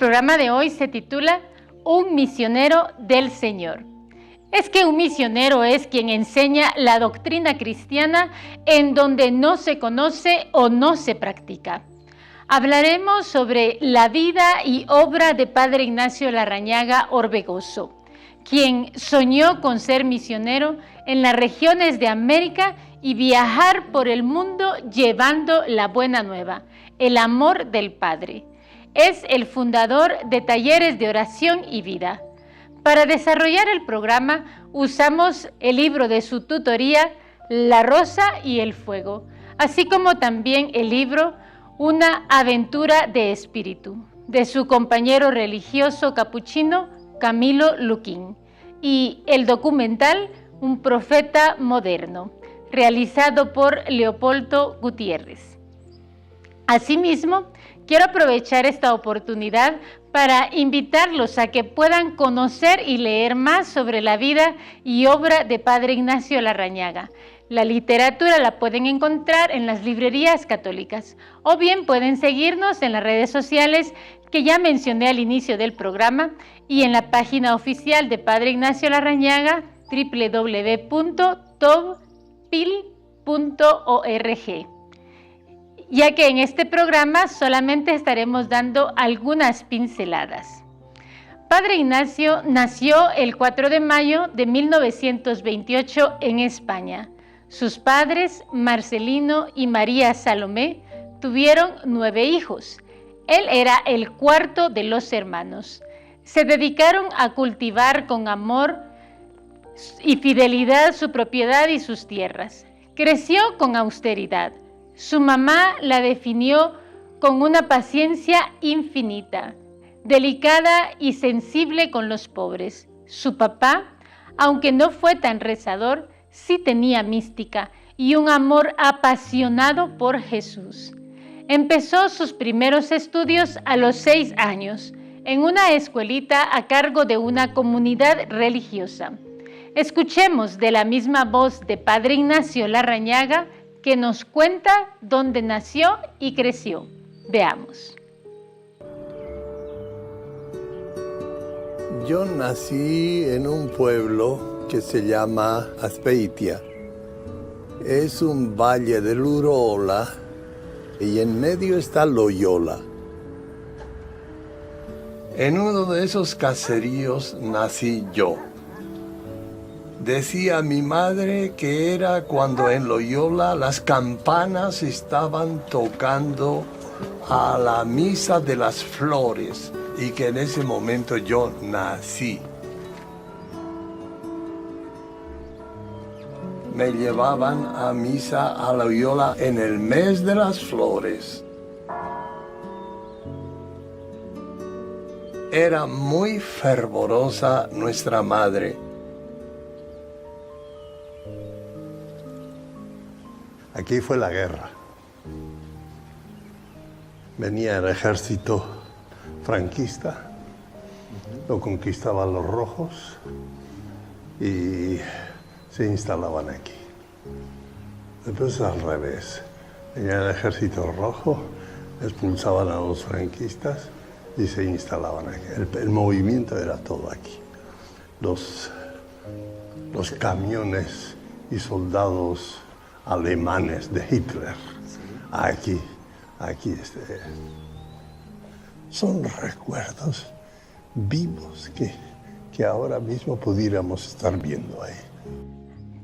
programa de hoy se titula Un misionero del Señor. Es que un misionero es quien enseña la doctrina cristiana en donde no se conoce o no se practica. Hablaremos sobre la vida y obra de Padre Ignacio Larrañaga Orbegoso, quien soñó con ser misionero en las regiones de América y viajar por el mundo llevando la buena nueva, el amor del Padre. Es el fundador de Talleres de Oración y Vida. Para desarrollar el programa usamos el libro de su tutoría, La Rosa y el Fuego, así como también el libro Una aventura de espíritu, de su compañero religioso capuchino Camilo Luquín, y el documental Un profeta moderno, realizado por Leopoldo Gutiérrez. Asimismo, quiero aprovechar esta oportunidad para invitarlos a que puedan conocer y leer más sobre la vida y obra de Padre Ignacio Larrañaga. La literatura la pueden encontrar en las librerías católicas o bien pueden seguirnos en las redes sociales que ya mencioné al inicio del programa y en la página oficial de Padre Ignacio Larrañaga www.tobpil.org. Ya que en este programa solamente estaremos dando algunas pinceladas. Padre Ignacio nació el 4 de mayo de 1928 en España. Sus padres, Marcelino y María Salomé, tuvieron 9 hijos. Él era el cuarto de los hermanos. Se dedicaron a cultivar con amor y fidelidad su propiedad y sus tierras. Creció con austeridad. Su mamá la definió con una paciencia infinita, delicada y sensible con los pobres. Su papá, aunque no fue tan rezador, sí tenía mística y un amor apasionado por Jesús. Empezó sus primeros estudios a los 6 años, en una escuelita a cargo de una comunidad religiosa. Escuchemos de la misma voz de Padre Ignacio Larrañaga, que nos cuenta dónde nació y creció. Veamos. Yo nací en un pueblo que se llama Azpeitia. Es un valle del Urola y en medio está Loyola. En uno de esos caseríos nací yo. Decía mi madre que era cuando en Loyola las campanas estaban tocando a la misa de las flores y que en ese momento yo nací. Me llevaban a misa a Loyola en el mes de las flores. Era muy fervorosa nuestra madre. Aquí fue la guerra. Venía el ejército franquista, lo conquistaban los rojos y se instalaban aquí. Después al revés. Venía el ejército rojo, expulsaban a los franquistas y se instalaban aquí. El movimiento era todo aquí. Los camiones y soldados alemanes de Hitler, aquí. Son recuerdos vivos que ahora mismo pudiéramos estar viendo ahí.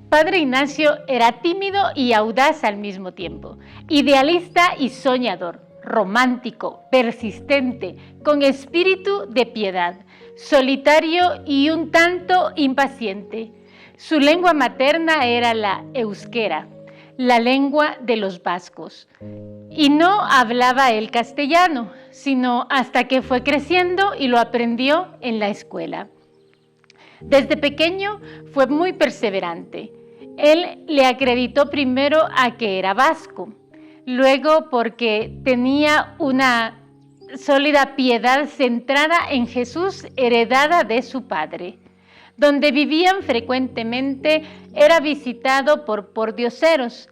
Padre Ignacio era tímido y audaz al mismo tiempo, idealista y soñador, romántico, persistente, con espíritu de piedad, solitario y un tanto impaciente. Su lengua materna era la euskera, la lengua de los vascos, y no hablaba el castellano, sino hasta que fue creciendo y lo aprendió en la escuela. Desde pequeño fue muy perseverante. Él le acreditó primero a que era vasco, luego porque tenía una sólida piedad centrada en Jesús heredada de su padre. Donde vivían frecuentemente era visitado por pordioseros.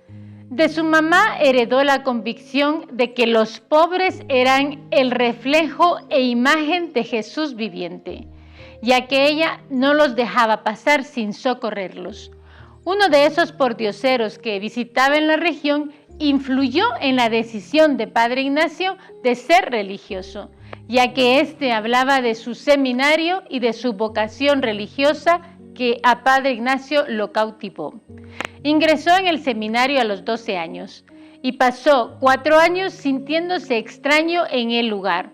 De su mamá heredó la convicción de que los pobres eran el reflejo e imagen de Jesús viviente, ya que ella no los dejaba pasar sin socorrerlos. Uno de esos pordioseros que visitaba en la región influyó en la decisión de Padre Ignacio de ser religioso, ya que éste hablaba de su seminario y de su vocación religiosa que a Padre Ignacio lo cautivó. Ingresó en el seminario a los 12 años y pasó 4 años sintiéndose extraño en el lugar.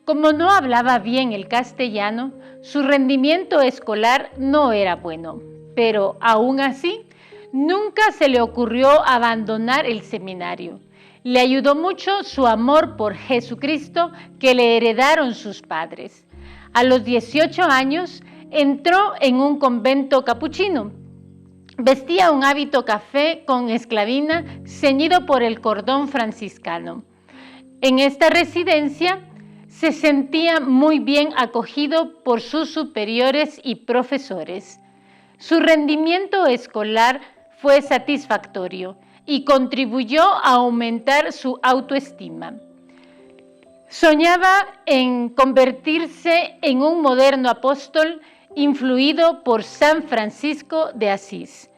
Como no hablaba bien el castellano, su rendimiento escolar no era bueno, pero aún así, nunca se le ocurrió abandonar el seminario. Le ayudó mucho su amor por Jesucristo que le heredaron sus padres. A los 18 años entró en un convento capuchino. Vestía un hábito café con esclavina ceñido por el cordón franciscano. En esta residencia se sentía muy bien acogido por sus superiores y profesores. Su rendimiento escolar fue satisfactorio y contribuyó a aumentar su autoestima. Soñaba en convertirse en un moderno apóstol influido por San Francisco de Asís.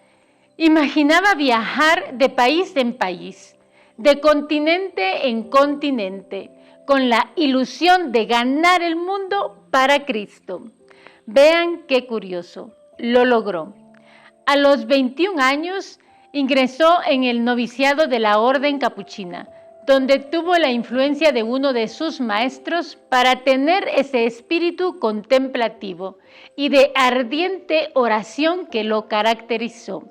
Imaginaba viajar de país en país, de continente en continente, con la ilusión de ganar el mundo para Cristo. Vean qué curioso, lo logró. A los 21 años ingresó en el noviciado de la Orden Capuchina, donde tuvo la influencia de uno de sus maestros para tener ese espíritu contemplativo y de ardiente oración que lo caracterizó.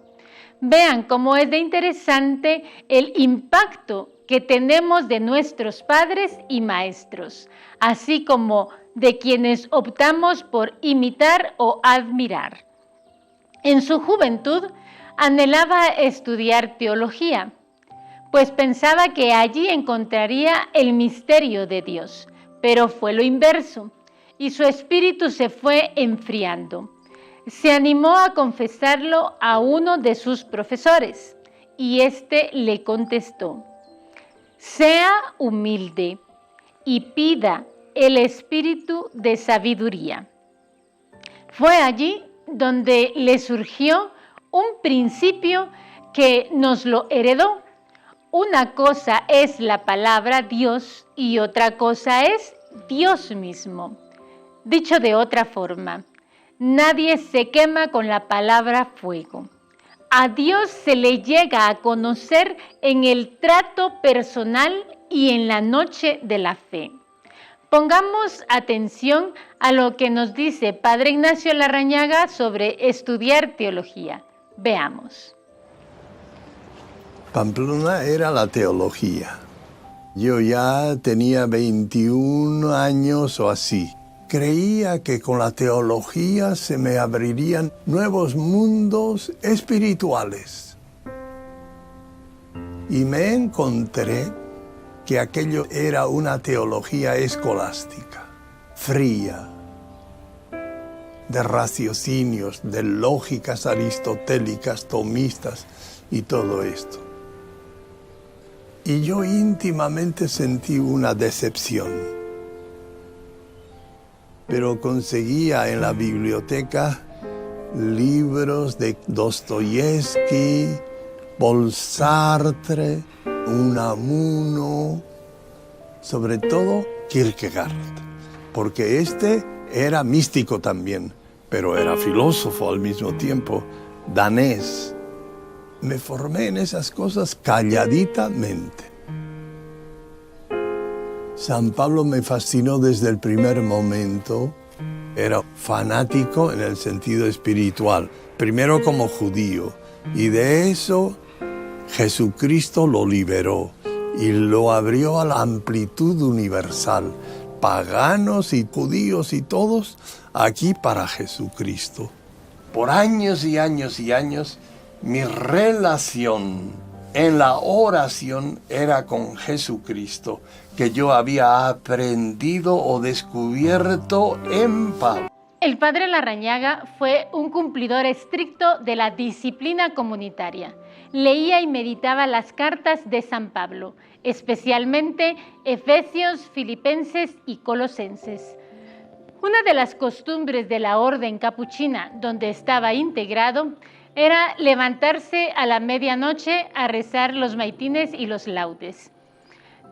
Vean cómo es de interesante el impacto que tenemos de nuestros padres y maestros, así como de quienes optamos por imitar o admirar. En su juventud anhelaba estudiar teología, pues pensaba que allí encontraría el misterio de Dios, pero fue lo inverso, y su espíritu se fue enfriando. Se animó a confesarlo a uno de sus profesores, y éste le contestó: «Sea humilde y pida el espíritu de sabiduría». Fue allí donde le surgió un principio que nos lo heredó. Una cosa es la palabra Dios y otra cosa es Dios mismo. Dicho de otra forma, nadie se quema con la palabra fuego. A Dios se le llega a conocer en el trato personal y en la noche de la fe. Pongamos atención a lo que nos dice Padre Ignacio Larrañaga sobre estudiar teología. Veamos. Pamplona era la teología. Yo ya tenía 21 años o así. Creía que con la teología se me abrirían nuevos mundos espirituales. Y me encontré que aquello era una teología escolástica, fría, de raciocinios, de lógicas aristotélicas, tomistas y todo esto. Y yo íntimamente sentí una decepción. Pero conseguía en la biblioteca libros de Dostoyevsky, Paul Sartre, Unamuno, sobre todo Kierkegaard, porque este era místico también, pero era filósofo al mismo tiempo, danés. Me formé en esas cosas calladitamente. San Pablo me fascinó desde el primer momento. Era fanático en el sentido espiritual, primero como judío, y de eso Jesucristo lo liberó y lo abrió a la amplitud universal. Paganos y judíos y todos aquí para Jesucristo. Por años y años y años, mi relación en la oración era con Jesucristo, que yo había aprendido o descubierto en Pablo. El padre Larrañaga fue un cumplidor estricto de la disciplina comunitaria leía y meditaba las cartas de San Pablo, especialmente Efesios, Filipenses y Colosenses. Una de las costumbres de la orden capuchina donde estaba integrado era levantarse a la medianoche a rezar los maitines y los laudes.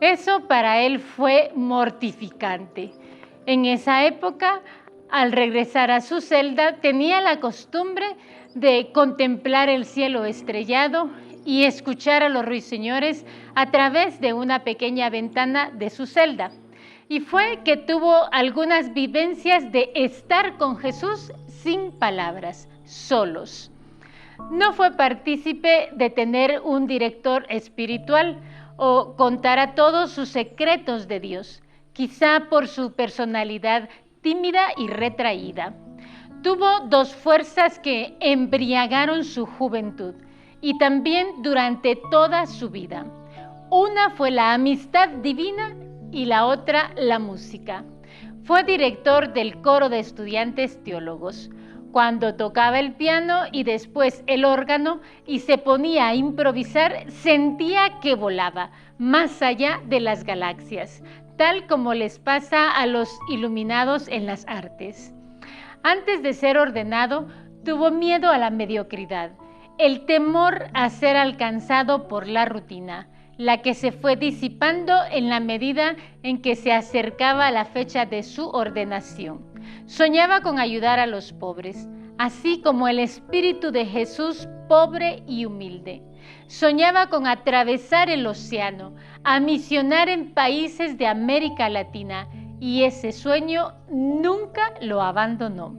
Eso para él fue mortificante. En esa época, al regresar a su celda, tenía la costumbre de contemplar el cielo estrellado y escuchar a los ruiseñores a través de una pequeña ventana de su celda. Y fue que tuvo algunas vivencias de estar con Jesús sin palabras, solos. No fue partícipe de tener un director espiritual o contar a todos sus secretos de Dios, quizá por su personalidad tímida y retraída. Tuvo dos fuerzas que embriagaron su juventud y también durante toda su vida. Una fue la amistad divina y la otra la música. Fue director del coro de estudiantes teólogos. Cuando tocaba el piano y después el órgano y se ponía a improvisar, sentía que volaba más allá de las galaxias, tal como les pasa a los iluminados en las artes. Antes de ser ordenado, tuvo miedo a la mediocridad, el temor a ser alcanzado por la rutina, la que se fue disipando en la medida en que se acercaba la fecha de su ordenación. Soñaba con ayudar a los pobres, así como el espíritu de Jesús pobre y humilde. Soñaba con atravesar el océano, a misionar en países de América Latina, y ese sueño nunca lo abandonó.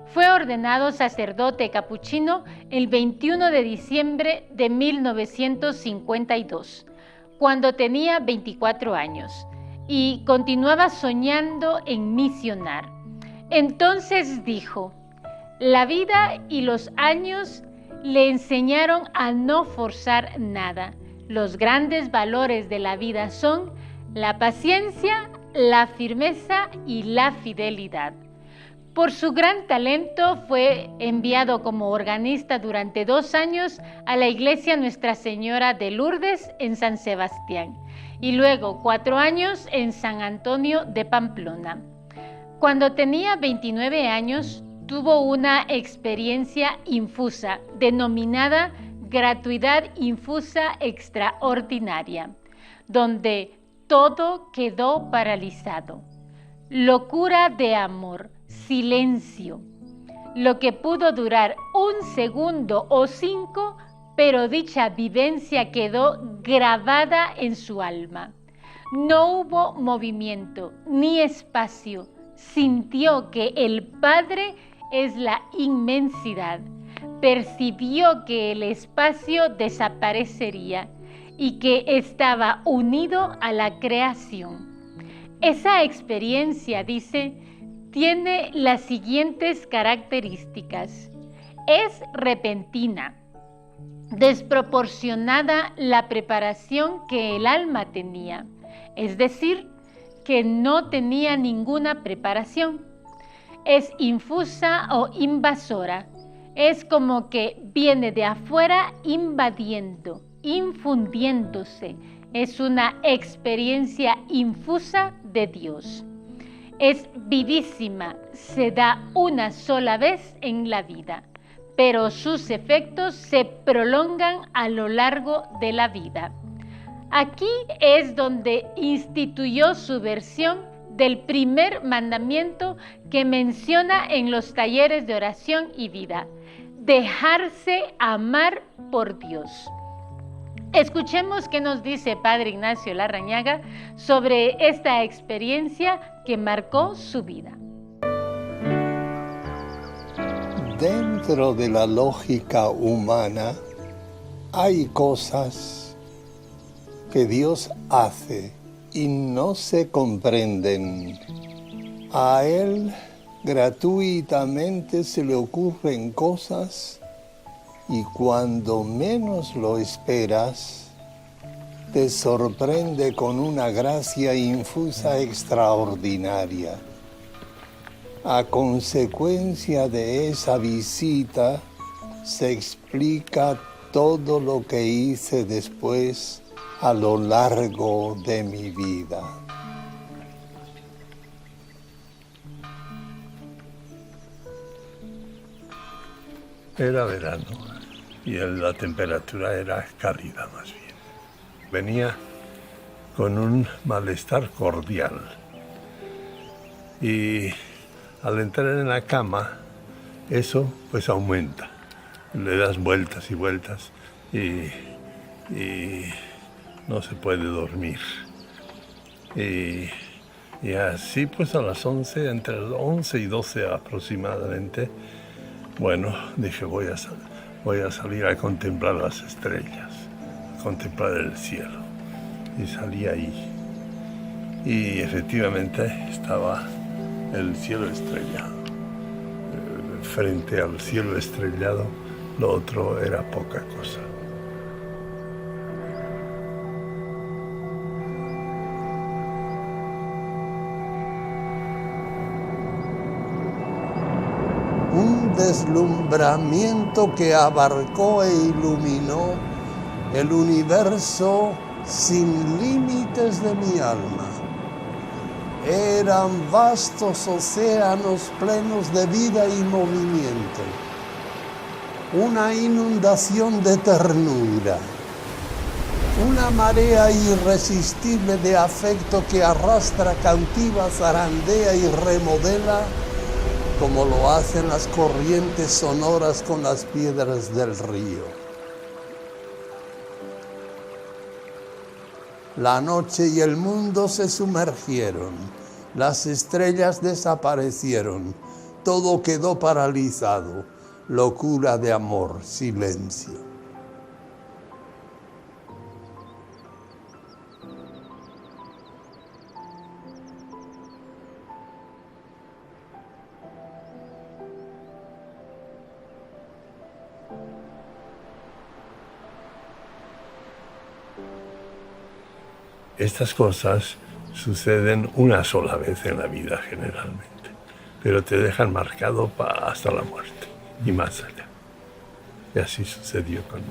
Fue ordenado sacerdote capuchino el 21 de diciembre de 1952, cuando tenía 24 años, y continuaba soñando en misionar. Entonces dijo: la vida y los años le enseñaron a no forzar nada. Los grandes valores de la vida son la paciencia, la firmeza y la fidelidad. Por su gran talento fue enviado como organista durante 2 años a la iglesia Nuestra Señora de Lourdes en San Sebastián y luego 4 años en San Antonio de Pamplona. Cuando tenía 29 años, tuvo una experiencia infusa denominada gratuidad infusa extraordinaria, donde todo quedó paralizado. Locura de amor, silencio, lo que pudo durar 1 segundo o 5, pero dicha vivencia quedó grabada en su alma. No hubo movimiento ni espacio. Sintió que el Padre es la inmensidad. Percibió que el espacio desaparecería y que estaba unido a la creación. Esa experiencia, dice, tiene las siguientes características. Es repentina, desproporcionada la preparación que el alma tenía, es decir, que no tenía ninguna preparación. Es infusa o invasora, es como que viene de afuera invadiendo, infundiéndose. Es una experiencia infusa de Dios. Es vivísima, se da una sola vez en la vida, pero sus efectos se prolongan a lo largo de la vida. Aquí es donde instituyó su versión del primer mandamiento que menciona en los talleres de oración y vida: dejarse amar por Dios. Escuchemos qué nos dice Padre Ignacio Larrañaga sobre esta experiencia que marcó su vida. Dentro de la lógica humana hay cosas que Dios hace y no se comprenden. A Él gratuitamente se le ocurren cosas y cuando menos lo esperas, te sorprende con una gracia infusa extraordinaria. A consecuencia de esa visita se explica todo lo que hice después a lo largo de mi vida. Era verano y la temperatura era cálida más bien. Venía con un malestar cordial y al entrar en la cama eso pues aumenta. Le das vueltas y vueltas y no se puede dormir. Y así pues a las 11, entre las 11 y 12 aproximadamente, bueno, dije voy a salir a contemplar las estrellas, a contemplar el cielo. Y salí ahí. Y efectivamente estaba el cielo estrellado. Frente al cielo estrellado, lo otro era poca cosa. Un deslumbramiento que abarcó e iluminó el universo sin límites de mi alma. Eran vastos océanos plenos de vida y movimiento. Una inundación de ternura. Una marea irresistible de afecto que arrastra, cautiva, zarandea y remodela como lo hacen las corrientes sonoras con las piedras del río. La noche y el mundo se sumergieron, las estrellas desaparecieron, todo quedó paralizado, locura de amor, silencio. Estas cosas suceden una sola vez en la vida generalmente, pero te dejan marcado hasta la muerte y más allá. Y así sucedió conmigo.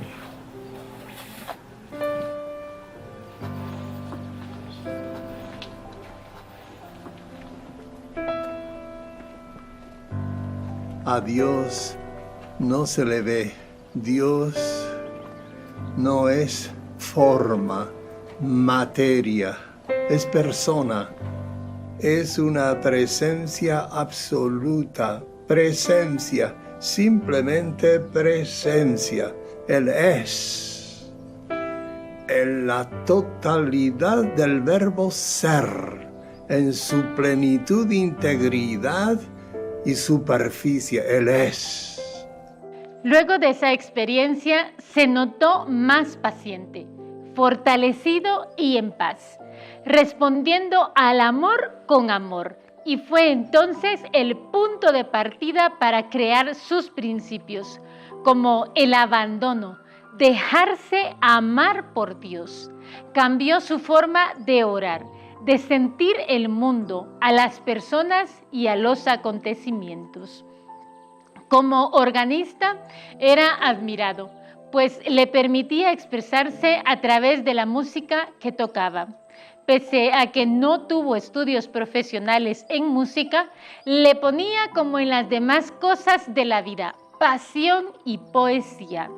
A Dios no se le ve. Dios no es forma, materia, es persona, es una presencia absoluta, presencia, simplemente presencia. Él es en la totalidad del verbo ser, en su plenitud, integridad y superficie. Él es. Luego de esa experiencia se notó más paciente, fortalecido y en paz, respondiendo al amor con amor. Y fue entonces el punto de partida para crear sus principios, como el abandono, dejarse amar por Dios. Cambió su forma de orar, de sentir el mundo, a las personas y a los acontecimientos. Como organista era admirado, pues le permitía expresarse a través de la música que tocaba. Pese a que no tuvo estudios profesionales en música, le ponía, como en las demás cosas de la vida, pasión y poesía.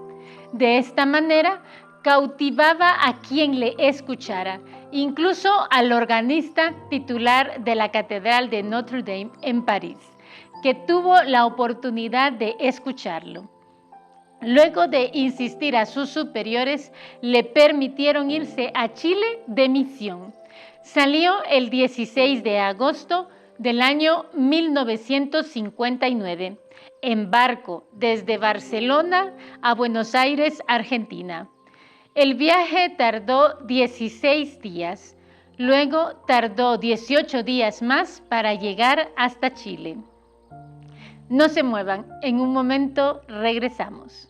De esta manera, cautivaba a quien le escuchara, incluso al organista titular de la Catedral de Notre Dame en París, que tuvo la oportunidad de escucharlo. Luego de insistir a sus superiores, le permitieron irse a Chile de misión. Salió el 16 de agosto del año 1959, en barco desde Barcelona a Buenos Aires, Argentina. El viaje tardó 16 días, luego tardó 18 días más para llegar hasta Chile. No se muevan, en un momento regresamos.